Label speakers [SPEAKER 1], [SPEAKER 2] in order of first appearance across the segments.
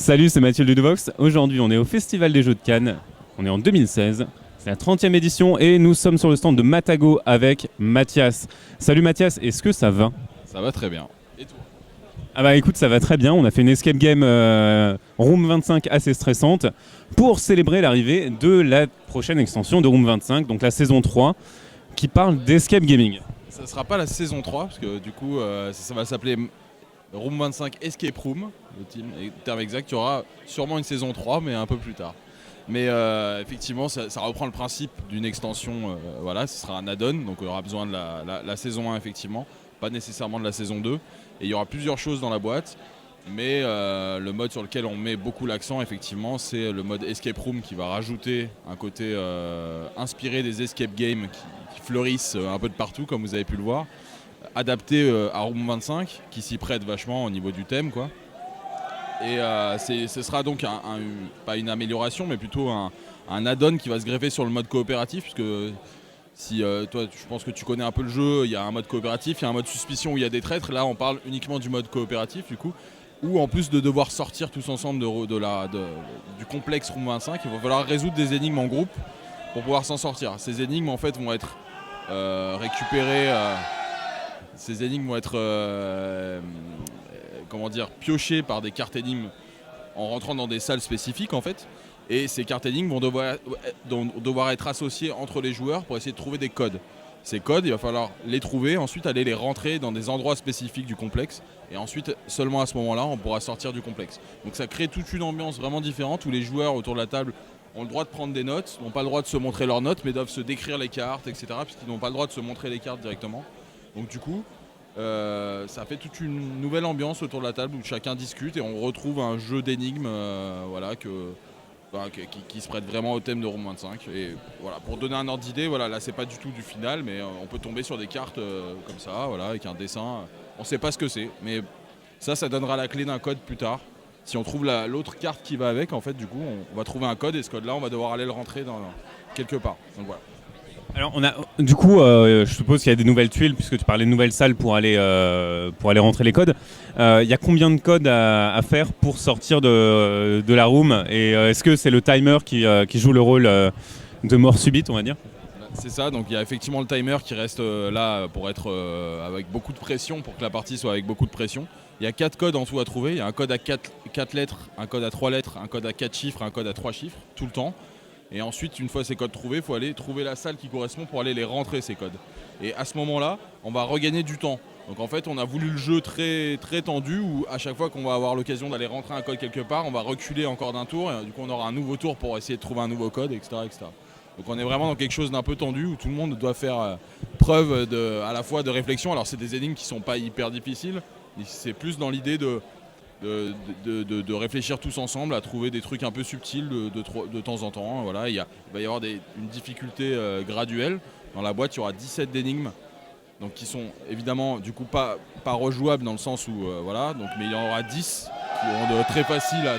[SPEAKER 1] Salut, c'est Mathieu de Ludovox. Aujourd'hui, on est au Festival des Jeux de Cannes. On est en 2016. C'est la 30e édition et nous sommes sur le stand de Matago avec Mathias. Salut Mathias, est-ce que ça va?
[SPEAKER 2] Ça va très bien. Et toi?
[SPEAKER 1] Ah bah écoute, ça va très bien. On a fait une escape game Room 25 assez stressante pour célébrer l'arrivée de la prochaine extension de Room 25, donc la saison 3, qui parle d'escape gaming.
[SPEAKER 2] Ça ne sera pas la saison 3, parce que du coup, ça va s'appeler Room 25 Escape Room, le terme exact. Il y aura sûrement une saison 3, mais un peu plus tard. Mais effectivement, ça reprend le principe d'une extension. Voilà, ce sera un add-on, donc il y aura besoin de la saison 1, effectivement, pas nécessairement de la saison 2. Et il y aura plusieurs choses dans la boîte, mais le mode sur lequel on met beaucoup l'accent, effectivement, c'est le mode Escape Room qui va rajouter un côté inspiré des escape games qui fleurissent un peu de partout, comme vous avez pu le voir, adapté à Room 25, qui s'y prête vachement au niveau du thème, quoi. Et ce sera donc pas une amélioration, mais plutôt un add-on qui va se greffer sur le mode coopératif, puisque si toi, je pense que tu connais un peu le jeu, il y a un mode coopératif, il y a un mode suspicion où il y a des traîtres. Là, on parle uniquement du mode coopératif, du coup, où en plus de devoir sortir tous ensemble du complexe Room 25, il va falloir résoudre des énigmes en groupe pour pouvoir s'en sortir. Ces énigmes, en fait, vont être récupérées. Ces énigmes vont être piochées par des cartes énigmes en rentrant dans des salles spécifiques, en fait. Et ces cartes énigmes vont devoir être associées entre les joueurs pour essayer de trouver des codes. Ces codes, il va falloir les trouver, ensuite aller les rentrer dans des endroits spécifiques du complexe. Et ensuite, seulement à ce moment-là, on pourra sortir du complexe. Donc ça crée toute une ambiance vraiment différente où les joueurs autour de la table ont le droit de prendre des notes, n'ont pas le droit de se montrer leurs notes, mais doivent se décrire les cartes, etc. Puisqu'ils n'ont pas le droit de se montrer les cartes directement. Donc du coup, ça fait toute une nouvelle ambiance autour de la table où chacun discute et on retrouve un jeu d'énigmes qui se prête vraiment au thème de Room 25. Et voilà, pour donner un ordre d'idée, voilà, là c'est pas du tout du final, mais on peut tomber sur des cartes comme ça, voilà, avec un dessin. On sait pas ce que c'est, mais ça donnera la clé d'un code plus tard. Si on trouve l'autre carte qui va avec, en fait, du coup, on va trouver un code et ce code-là, on va devoir aller le rentrer quelque part. Donc voilà.
[SPEAKER 1] Alors du coup, je suppose qu'il y a des nouvelles tuiles puisque tu parlais de nouvelles salles pour aller rentrer les codes. Il y a combien de codes à faire pour sortir de la room et est-ce que c'est le timer qui joue le rôle de mort subite, on va dire?
[SPEAKER 2] C'est ça, donc il y a effectivement le timer qui reste là pour être avec beaucoup de pression, pour que la partie soit avec beaucoup de pression. Il y a 4 codes en tout à trouver. Il y a un code à 4 lettres, un code à 3 lettres, un code à 4 chiffres, un code à 3 chiffres, tout le temps. Et ensuite, une fois ces codes trouvés, il faut aller trouver la salle qui correspond pour aller les rentrer, ces codes. Et à ce moment-là, on va regagner du temps. Donc en fait, on a voulu le jeu très, très tendu où à chaque fois qu'on va avoir l'occasion d'aller rentrer un code quelque part, on va reculer encore d'un tour. Et du coup, on aura un nouveau tour pour essayer de trouver un nouveau code, etc., etc. Donc on est vraiment dans quelque chose d'un peu tendu où tout le monde doit faire preuve à la fois de réflexion. Alors c'est des énigmes qui ne sont pas hyper difficiles. C'est plus dans l'idée de réfléchir tous ensemble à trouver des trucs un peu subtils de temps en temps. Voilà, il va y avoir une difficulté graduelle. Dans la boîte, il y aura 17 d'énigmes, donc qui sont évidemment du coup pas rejouables dans le sens où voilà. Donc, mais il y en aura 10 qui vont de très facile à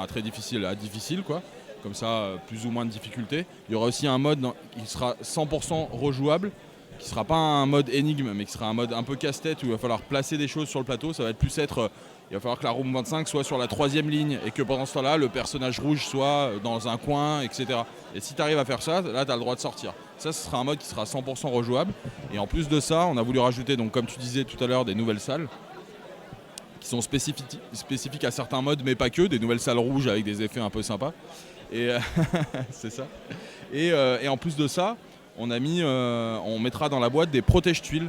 [SPEAKER 2] très difficile à difficile, quoi. Comme ça, plus ou moins de difficulté. Il y aura aussi un mode qui sera 100% rejouable, qui sera pas un mode énigme, mais qui sera un mode un peu casse-tête où il va falloir placer des choses sur le plateau. Ça va être plus il va falloir que la Room 25 soit sur la 3e ligne et que pendant ce temps-là, le personnage rouge soit dans un coin, etc. Et si tu arrives à faire ça, là, tu as le droit de sortir. Ça, ce sera un mode qui sera 100% rejouable. Et en plus de ça, on a voulu rajouter, donc, comme tu disais tout à l'heure, des nouvelles salles qui sont spécifiques à certains modes, mais pas que. Des nouvelles salles rouges avec des effets un peu sympas. Et c'est ça. Et en plus de ça, on mettra dans la boîte des protège-tuiles.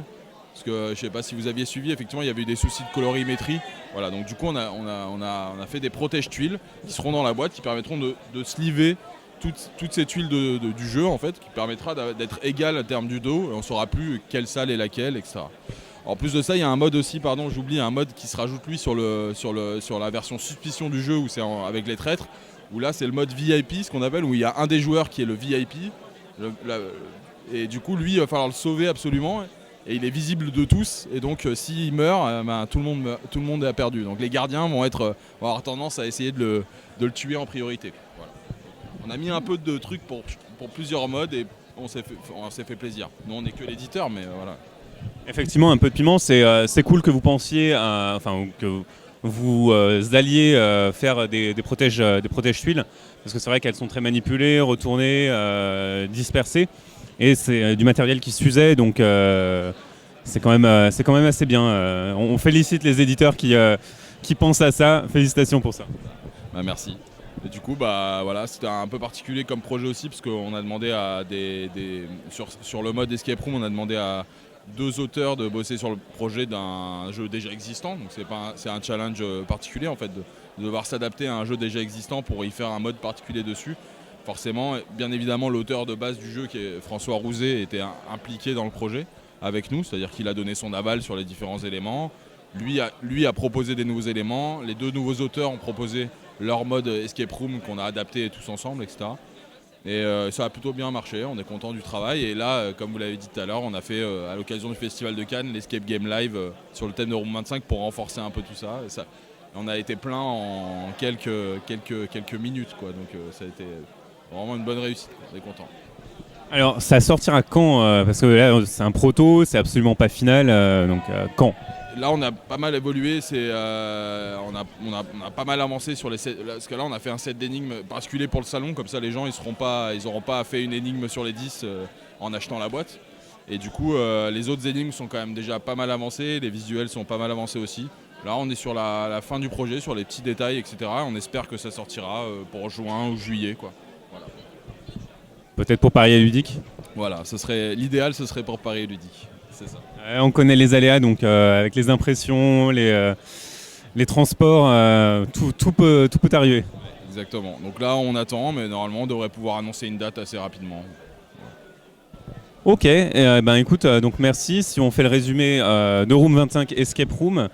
[SPEAKER 2] Parce que je ne sais pas si vous aviez suivi, effectivement, il y avait eu des soucis de colorimétrie. Voilà, donc du coup, on a fait des protège-tuiles qui seront dans la boîte, qui permettront de sliver toutes ces tuiles du jeu, en fait, qui permettra d'être égal à terme du dos. Et on ne saura plus quelle salle est laquelle, etc. En plus de ça, il y a un mode aussi, un mode qui se rajoute lui sur la version suspicion du jeu, où c'est avec les traîtres. Où là, c'est le mode VIP, ce qu'on appelle, où il y a un des joueurs qui est le VIP. Et du coup, lui, il va falloir le sauver absolument. Et il est visible de tous, et donc s'il meurt, tout le monde a perdu. Donc les gardiens vont avoir tendance à essayer de le tuer en priorité. Voilà. On a mis un peu de trucs pour plusieurs modes et on s'est fait plaisir. Nous on n'est que l'éditeur, mais voilà.
[SPEAKER 1] Effectivement, un peu de piment, c'est cool que vous pensiez, vous alliez faire des protèges tuiles, parce que c'est vrai qu'elles sont très manipulées, retournées, dispersées, et c'est du matériel qui s'usait, donc c'est quand même assez bien. On félicite les éditeurs qui pensent à ça. Félicitations pour ça.
[SPEAKER 2] Bah, merci. Et du coup, voilà, c'était un peu particulier comme projet aussi, parce qu'on a demandé à sur le mode Escape Room, on a demandé à 2 auteurs de bosser sur le projet d'un jeu déjà existant. Donc c'est un challenge particulier en fait, de devoir s'adapter à un jeu déjà existant pour y faire un mode particulier dessus. Forcément, bien évidemment, l'auteur de base du jeu, qui est François Rouzet, était impliqué dans le projet avec nous, c'est-à-dire qu'il a donné son aval sur les différents éléments. Lui a proposé des nouveaux éléments. Les 2 nouveaux auteurs ont proposé leur mode Escape Room qu'on a adapté tous ensemble, etc. Et ça a plutôt bien marché, on est content du travail. Et là, comme vous l'avez dit tout à l'heure, on a fait à l'occasion du Festival de Cannes l'Escape Game Live sur le thème de Room 25 pour renforcer un peu tout ça. On a été plein en quelques minutes, quoi. Donc ça a été vraiment une bonne réussite, quoi. On est content.
[SPEAKER 1] Alors, ça sortira quand parce que là, c'est un proto, c'est absolument pas final. Donc, quand?
[SPEAKER 2] Là, on a pas mal évolué, on a pas mal avancé sur les sets, parce que là, on a fait un set d'énigmes particulier pour le salon, comme ça les gens ils n'auront pas fait une énigme sur les 10 en achetant la boîte. Et du coup, les autres énigmes sont quand même déjà pas mal avancées, les visuels sont pas mal avancés aussi. Là, on est sur la fin du projet, sur les petits détails, etc. On espère que ça sortira pour juin ou juillet, quoi. Voilà.
[SPEAKER 1] Peut-être pour Paris Ludique.
[SPEAKER 2] Voilà, l'idéal, ce serait pour Paris Ludique. C'est ça.
[SPEAKER 1] On connaît les aléas, donc avec les impressions, les transports, tout peut arriver.
[SPEAKER 2] Exactement. Donc là, on attend, mais normalement, on devrait pouvoir annoncer une date assez rapidement.
[SPEAKER 1] Ok, écoute, donc merci. Si on fait le résumé de Room 25 Escape Room,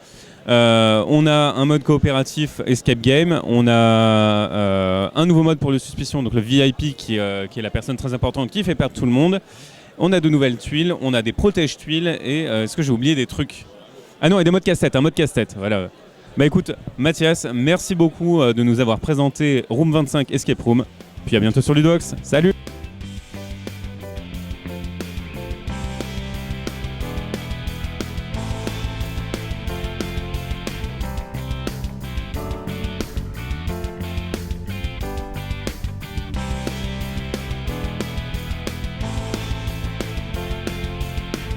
[SPEAKER 1] on a un mode coopératif Escape Game, on a un nouveau mode pour le suspicion, donc le VIP qui est la personne très importante qui fait perdre tout le monde. On a de nouvelles tuiles, on a des protèges tuiles et est-ce que j'ai oublié des trucs? Ah non, et des modes casse-tête, un mode casse-tête, voilà. Bah écoute, Mathias, merci beaucoup de nous avoir présenté Room 25 Escape Room. Puis à bientôt sur Ludox. Salut!